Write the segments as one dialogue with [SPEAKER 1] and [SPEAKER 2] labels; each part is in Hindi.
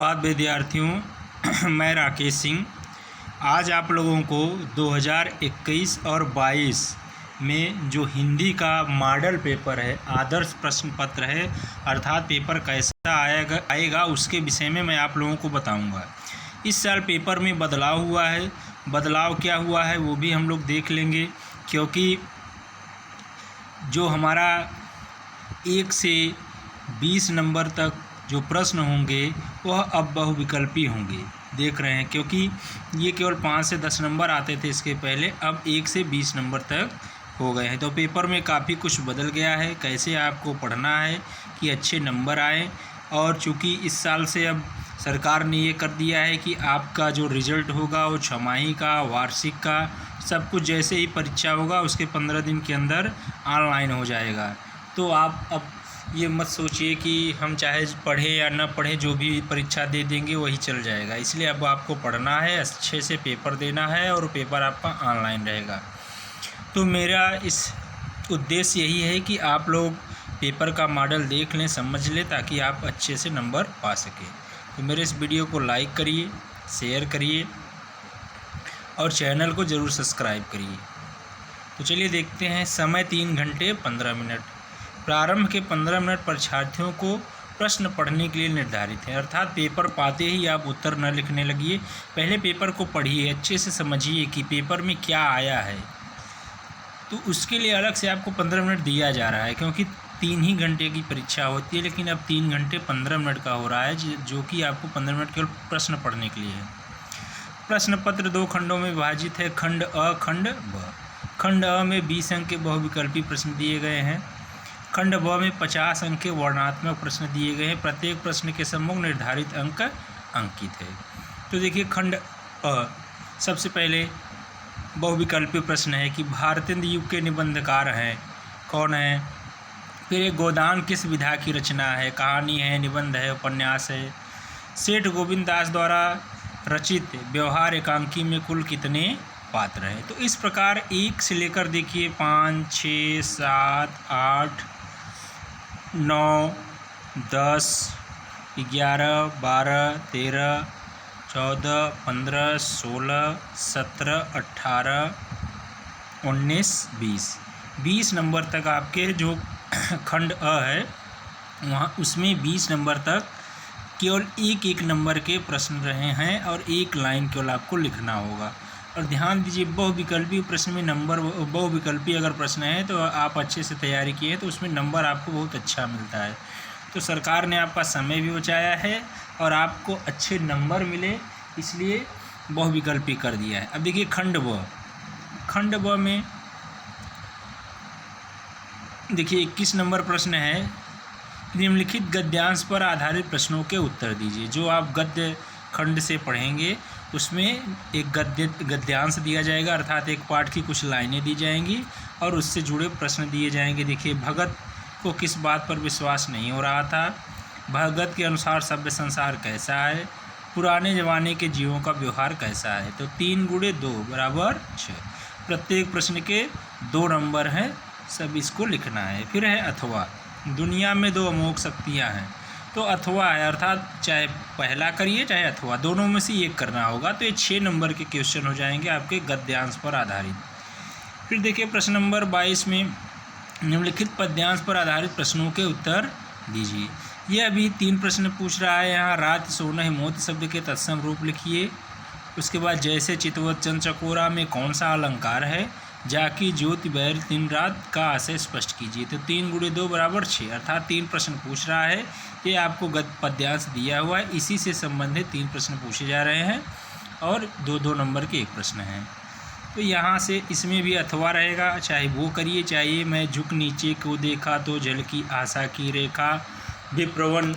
[SPEAKER 1] धन्यवाद विद्यार्थियों। मैं राकेश सिंह आज आप लोगों को 2021 और 22 में जो हिंदी का मॉडल पेपर है, आदर्श प्रश्न पत्र है, अर्थात पेपर कैसा आएगा उसके विषय में मैं आप लोगों को बताऊंगा। इस साल पेपर में बदलाव हुआ है। बदलाव क्या हुआ है वो भी हम लोग देख लेंगे, क्योंकि जो हमारा 1 से 20 नंबर तक जो प्रश्न होंगे वह अब बहुविकल्पी होंगे। देख रहे हैं, क्योंकि ये केवल 5 से 10 नंबर आते थे इसके पहले, अब 1 से 20 नंबर तक हो गए हैं। तो पेपर में काफ़ी कुछ बदल गया है, कैसे आपको पढ़ना है कि अच्छे नंबर आए। और चूँकि इस साल से अब सरकार ने ये कर दिया है कि आपका जो रिज़ल्ट होगा वो छमाही का, वार्षिक का, सब कुछ जैसे ही परीक्षा होगा उसके 15 दिन के अंदर ऑनलाइन हो जाएगा। तो आप अब ये मत सोचिए कि हम चाहे पढ़ें या ना पढ़ें, जो भी परीक्षा दे देंगे वही चल जाएगा। इसलिए अब आपको पढ़ना है, अच्छे से पेपर देना है और पेपर आपका ऑनलाइन रहेगा। तो मेरा इस उद्देश्य यही है कि आप लोग पेपर का मॉडल देख लें, समझ लें, ताकि आप अच्छे से नंबर पा सकें। तो मेरे इस वीडियो को लाइक करिए, शेयर करिए और चैनल को ज़रूर सब्सक्राइब करिए। तो चलिए देखते हैं। समय 3 घंटे 15 मिनट। प्रारंभ के 15 मिनट परीक्षार्थियों को प्रश्न पढ़ने के लिए निर्धारित है, अर्थात पेपर पाते ही आप उत्तर न लिखने लगिए। पहले पेपर को पढ़िए, अच्छे से समझिए कि पेपर में क्या आया है। तो उसके लिए अलग से आपको 15 मिनट दिया जा रहा है, क्योंकि 3 ही घंटे की परीक्षा होती है, लेकिन अब 3 घंटे 15 मिनट का हो रहा है, जो कि आपको 15 मिनट केवल प्रश्न पढ़ने के लिए है। प्रश्न पत्र 2 खंडों में विभाजित है, खंड अ, खंड ब। खंड अ में 20 अंक के बहुविकल्पी प्रश्न दिए गए हैं। खंड ब में 50 अंक के वर्णनात्मक प्रश्न दिए गए हैं। प्रत्येक प्रश्न के सम्मुख निर्धारित अंक अंकित है। तो देखिए, खंड अ सबसे पहले बहुविकल्पी प्रश्न है कि भारतेंद्र युग के निबंधकार हैं, कौन है। फिर एक गोदान किस विधा की रचना है, कहानी है, निबंध है, उपन्यास है। सेठ गोविंद दास द्वारा रचित व्यवहार एकांकी में कुल कितने पात्र हैं। तो इस प्रकार 1 से लेकर देखिए 5, 6, 7, 8, 9, 10, 11, 12, 13, 14, 15, 16, 17, 18, 19, 20 नंबर तक आपके जो खंड अ है वहाँ उसमें 20 नंबर तक केवल एक नंबर के प्रश्न रहे हैं और 1 लाइन केवल आपको लिखना होगा। और ध्यान दीजिए, बहुविकल्पी प्रश्न में नंबर, बहुविकल्पी अगर प्रश्न है तो आप अच्छे से तैयारी किए तो उसमें नंबर आपको बहुत अच्छा मिलता है। तो सरकार ने आपका समय भी बचाया है और आपको अच्छे नंबर मिले, इसलिए बहुविकल्पी कर दिया है। अब देखिए खंड ब। खंड ब में देखिए 21 नंबर प्रश्न है, निम्नलिखित गद्यांश पर आधारित प्रश्नों के उत्तर दीजिए। जो आप गद्य खंड से पढ़ेंगे उसमें एक गद्यांश दिया जाएगा, अर्थात एक पाठ की कुछ लाइनें दी जाएंगी और उससे जुड़े प्रश्न दिए जाएंगे। देखिए, भगत को किस बात पर विश्वास नहीं हो रहा था, भगत के अनुसार सभ्य संसार कैसा है, पुराने ज़माने के जीवों का व्यवहार कैसा है। तो 3 × 2 = 6। प्रत्येक प्रश्न के 2 नंबर हैं, सब इसको लिखना है। फिर है अथवा। दुनिया में 2 अमोघ शक्तियाँ हैं, तो अथवा है, अर्थात चाहे पहला करिए चाहे अथवा, दोनों में से एक करना होगा। तो ये 6 नंबर के क्वेश्चन हो जाएंगे आपके गद्यांश पर आधारित। फिर देखिए प्रश्न नंबर 22 में निम्नलिखित पद्यांश पर आधारित प्रश्नों के उत्तर दीजिए। ये अभी 3 प्रश्न पूछ रहा है यहाँ। रात सोना मोती शब्द के तत्सम रूप लिखिए। उसके बाद जैसे चितवत चंद चकोरा में कौन सा अलंकार है, जाकी ज्योति बैर दिन रात का आशय स्पष्ट कीजिए। तो 3 × 2 = 6, अर्थात 3 प्रश्न पूछ रहा है। ये आपको पद्यांश दिया हुआ है, इसी से संबंधित 3 प्रश्न पूछे जा रहे हैं और 2-2 नंबर के 1 प्रश्न हैं। तो यहाँ से इसमें भी अथवा रहेगा, चाहे वो करिए, चाहे मैं झुक नीचे को देखा तो जल की आशा की रेखा, विप्रवन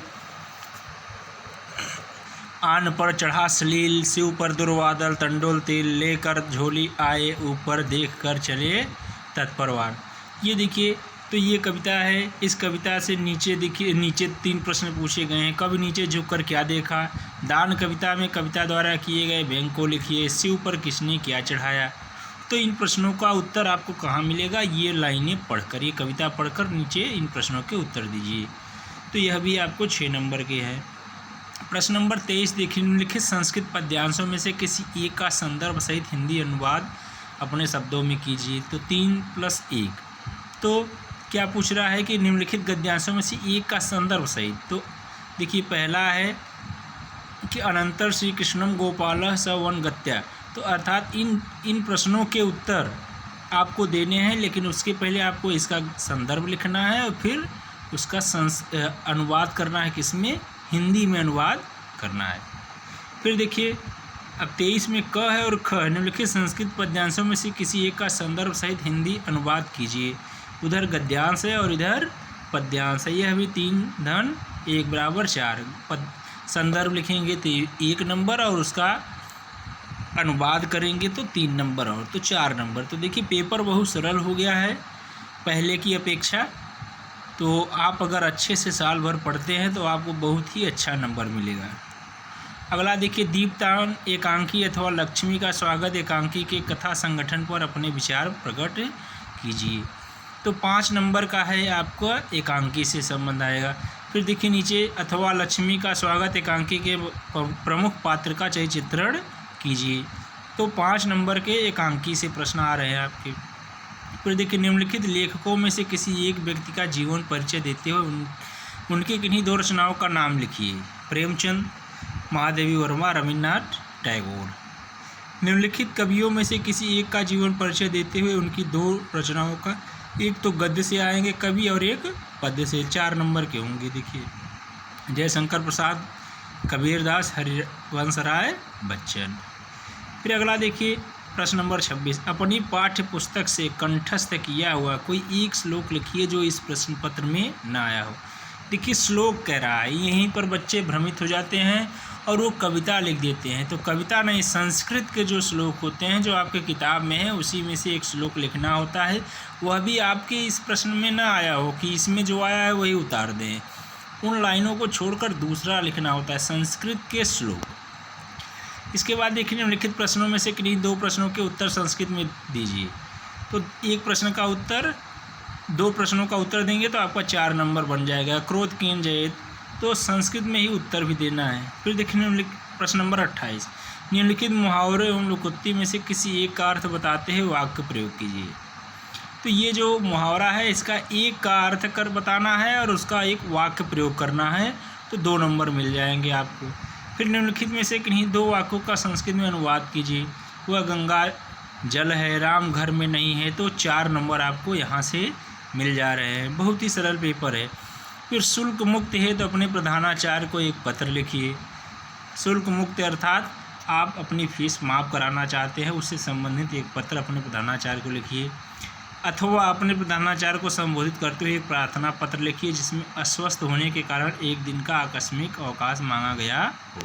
[SPEAKER 1] आन पर चढ़ा सलील, शिव पर दुर्वादल, तंडोल तेल लेकर झोली आए, ऊपर देख कर चले तत्परवान। ये देखिए, तो ये कविता है। इस कविता से नीचे देखिए, नीचे 3 प्रश्न पूछे गए हैं। कभी नीचे झुककर क्या देखा, दान कविता में कविता द्वारा किए गए व्यंग को लिखिए, शिव पर किसने क्या चढ़ाया। तो इन प्रश्नों का उत्तर आपको कहाँ मिलेगा, ये लाइनें पढ़कर, ये कविता पढ़कर नीचे इन प्रश्नों के उत्तर दीजिए। तो यह भी आपको 6 नंबर के हैं। प्रश्न नंबर 23 देखिए, निम्नलिखित संस्कृत पद्यांशों में से किसी एक का संदर्भ सहित हिंदी अनुवाद अपने शब्दों में कीजिए। तो 3+1, तो क्या पूछ रहा है कि निम्नलिखित गद्यांशों में से एक का संदर्भ सहित। तो देखिए पहला है कि अनंतर श्री कृष्णम गोपालः स वन गत्या। तो अर्थात इन प्रश्नों के उत्तर आपको देने हैं, लेकिन उसके पहले आपको इसका संदर्भ लिखना है और फिर उसका अनुवाद करना है, किसमें, हिंदी में अनुवाद करना है। फिर देखिए अब 23 में क है और ख है, निम्नलिखित संस्कृत पद्यांशों में से किसी एक का संदर्भ सहित हिंदी अनुवाद कीजिए। उधर गद्यांश है और इधर पद्यांश है, यह भी 3 = 4। संदर्भ लिखेंगे तो 1 नंबर और उसका अनुवाद करेंगे तो 3 नंबर और तो 4 नंबर। तो देखिए पेपर बहुत सरल हो गया है पहले की अपेक्षा। तो आप अगर अच्छे से साल भर पढ़ते हैं तो आपको बहुत ही अच्छा नंबर मिलेगा। अगला देखिए, दीपदान एकांकी अथवा लक्ष्मी का स्वागत एकांकी के कथा संगठन पर अपने विचार प्रकट कीजिए। तो 5 नंबर का है, आपको एकांकी से संबंध आएगा। फिर देखिए नीचे, अथवा लक्ष्मी का स्वागत एकांकी के प्रमुख पात्र का चित्रण कीजिए। तो 5 नंबर के एकांकी से प्रश्न आ रहे हैं आपके। फिर देखिए, निम्नलिखित लेखकों में से किसी एक व्यक्ति का जीवन परिचय देते हुए उनकी किन्हीं 2 रचनाओं का नाम लिखिए। प्रेमचंद, महादेवी वर्मा, रविन्द्रनाथ टैगोर। निम्नलिखित कवियों में से किसी एक का जीवन परिचय देते हुए उनकी 2 रचनाओं का, एक तो गद्य से आएंगे कवि और एक पद्य से, 4 नंबर के होंगे। देखिए, जयशंकर प्रसाद, कबीरदास, हरिवंश राय बच्चन। फिर अगला देखिए प्रश्न नंबर 26, अपनी पाठ्य पुस्तक से कंठस्थ किया हुआ कोई एक श्लोक लिखिए जो इस प्रश्न पत्र में न आया हो। देखिए श्लोक कह रहा है, यहीं पर बच्चे भ्रमित हो जाते हैं और वो कविता लिख देते हैं। तो कविता नहीं, संस्कृत के जो श्लोक होते हैं जो आपके किताब में है उसी में से एक श्लोक लिखना होता है। वह भी आपके इस प्रश्न में ना आया हो कि इसमें जो आया है वही उतार दें, उन लाइनों को छोड़कर दूसरा लिखना होता है, संस्कृत के श्लोक। इसके बाद देखिए, निम्नलिखित प्रश्नों में से किन्हीं 2 प्रश्नों के उत्तर संस्कृत में दीजिए। तो 2 प्रश्नों का उत्तर देंगे तो आपका 4 नंबर बन जाएगा। क्रोध केन जयेत, तो संस्कृत में ही उत्तर भी देना है। फिर देखिए प्रश्न नंबर 28, निम्नलिखित मुहावरे एवं लोकोक्ति में से किसी एक का अर्थ बताते हुए वाक्य प्रयोग कीजिए। तो ये जो मुहावरा है इसका एक का अर्थ कर बताना है और उसका एक वाक्य प्रयोग करना है, तो 2 नंबर मिल जाएंगे आपको। फिर निम्नलिखित में से किन्हीं 2 वाक्यों का संस्कृत में अनुवाद कीजिए। वह गंगा जल है, राम घर में नहीं है, तो 4 नंबर आपको यहाँ से मिल जा रहे हैं। बहुत ही सरल पेपर है। फिर शुल्क मुक्त है, तो अपने प्रधानाचार्य को एक पत्र लिखिए। शुल्क मुक्त अर्थात आप अपनी फीस माफ़ कराना चाहते हैं, उससे संबंधित एक पत्र अपने प्रधानाचार्य को लिखिए। अथवा अपने प्रधानाचार्य को संबोधित करते हुए एक प्रार्थना पत्र लिखिए जिसमें अस्वस्थ होने के कारण 1 दिन का आकस्मिक अवकाश मांगा गया हो।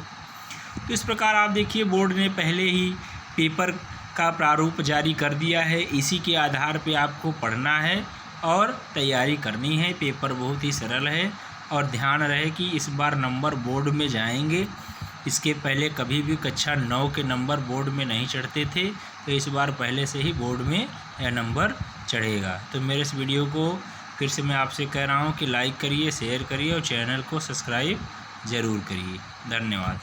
[SPEAKER 1] तो इस प्रकार आप देखिए बोर्ड ने पहले ही पेपर का प्रारूप जारी कर दिया है, इसी के आधार पे आपको पढ़ना है और तैयारी करनी है। पेपर बहुत ही सरल है और ध्यान रहे कि इस बार नंबर बोर्ड में जाएंगे। इसके पहले कभी भी कक्षा 9 के नंबर बोर्ड में नहीं चढ़ते थे, तो इस बार पहले से ही बोर्ड में यह नंबर चढ़ेगा। तो मेरे इस वीडियो को फिर से मैं आपसे कह रहा हूँ कि लाइक करिए, शेयर करिए और चैनल को सब्सक्राइब ज़रूर करिए। धन्यवाद।